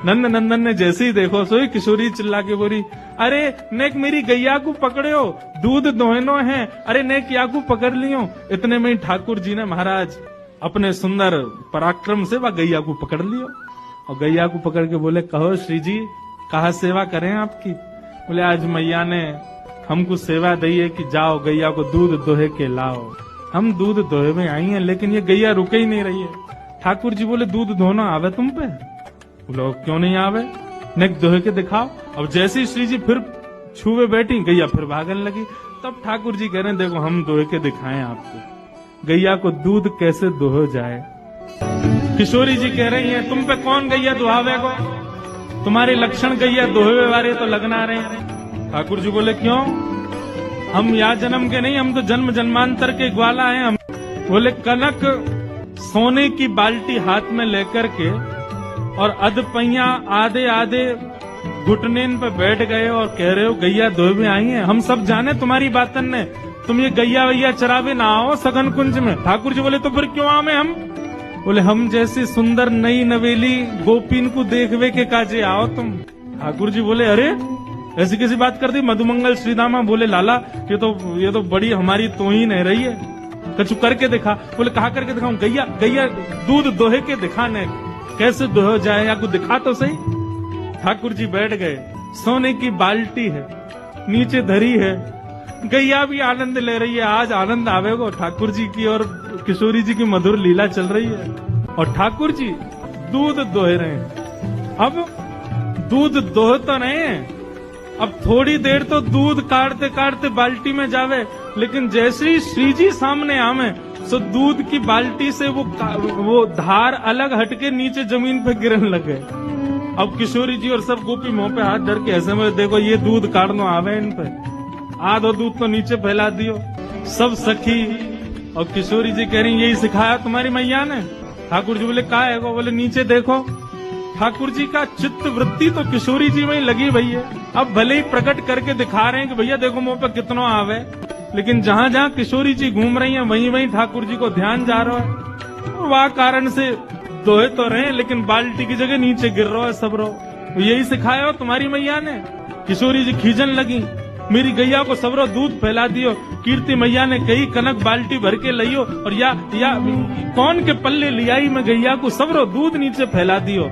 नंद नंदन ने जैसे ही देखो सोई किशोरी चिल्ला के बोली, अरे नेक मेरी गैया को पकड़ो, दूध दोहनो है, अरे नेक या को पकड़ लियो। इतने में ही ठाकुर जी ने महाराज अपने सुंदर पराक्रम से वह गैया को पकड़ लियो और गैया को पकड़ के बोले, कहो श्री जी कहा सेवा करें आपकी। बोले आज मैया ने हमको सेवा दी है कि जाओ गैया को दूध दोहे के लाओ। हम दूध दोहे में आई हैं, लेकिन ये गैया रुके ही नहीं रही है। ठाकुर जी बोले, दूध धोना आवे तुम पे? बोलो क्यों नहीं आवे, नेक दोहे के दिखाओ। अब जैसे ही श्री जी फिर छुए बैठी, गैया फिर भागने लगी। तब ठाकुर जी कह रहे हैं, देखो हम दोहे के दिखाएं आपको गैया को दूध कैसे दोहो जाए। किशोरी जी कह रही हैं, तुम पे कौन गैया दुहावे को, तुम्हारे लक्षण गैया दोहे वाले तो लगना रहे। ठाकुर जी बोले, क्यों? हम या जन्म के नहीं, हम तो जन्म जन्मांतर के ग्वाला हैं। हम बोले, कनक सोने की बाल्टी हाथ में लेकर के और अधपैया आधे आधे घुटने पे बैठ गए और कह रहे हो गैया दोहे में आई हैं। हम सब जाने तुम्हारी बातन ने, तुम ये गैया वैया चरावे ना आओ सघन कुंज में। ठाकुर जी बोले, तो फिर क्यों आवे हम? बोले, हम जैसी सुंदर नई नवेली गोपीन को देखवे के काजे आओ तुम। ठाकुर जी बोले, अरे ऐसी कैसी बात कर दी मधुमंगल श्रीदामा। बोले, लाला ये तो बड़ी हमारी तोहीन है रही है, कछु करके दिखा। बोले, कहा करके दिखाऊं? गैया गैया दूध दोहे के दिखाने, कैसे दोहे जाए या कुछ दिखा तो सही। ठाकुर जी बैठ गए, सोने की बाल्टी है नीचे धरी है, गैया भी आनंद ले रही है। आज आनंद आवेगो ठाकुर जी की और किशोरी जी की मधुर लीला चल रही है और ठाकुर जी दूध दोहे रहे हैं। अब दूध दोह तो रहे हैं, अब थोड़ी देर तो दूध काटते काटते बाल्टी में जावे, लेकिन जैसे ही श्री जी सामने आवे तो दूध की बाल्टी से वो धार अलग हटके नीचे जमीन पे गिरने लगे। अब किशोरी जी और सब गोपी मुंह पे हाथ धर के ऐसे में, देखो ये दूध काटनो आवे इन पे, आधो दूध तो नीचे फैला दियो। सब सखी और किशोरी जी कह रही, यही सिखाया तुम्हारी मैया ने? ठाकुर जी बोले, कहा है वो? बोले, नीचे देखो। ठाकुर जी का चित्त वृत्ति तो किशोरी जी में ही लगी भई है। अब भले ही प्रकट करके दिखा रहे हैं कि भैया देखो मुंह पे कितना आवे, लेकिन जहां जहां किशोरी जी घूम रही हैं वहीं वहीं ठाकुर जी को ध्यान जा रहा है। वह कारण से दोहे तो रहे, लेकिन बाल्टी की जगह नीचे गिर रहा है सब रो। यही सिखाया हो तुम्हारी मैया ने? किशोरी जी खींचन लगी, मेरी गैया को सबरो दूध फैला दियो। कीर्ति मैया ने कही, कनक बाल्टी भर के लियो और या कौन के पल्ले लियाई में गैया को सबरो दूध नीचे फैला दियो।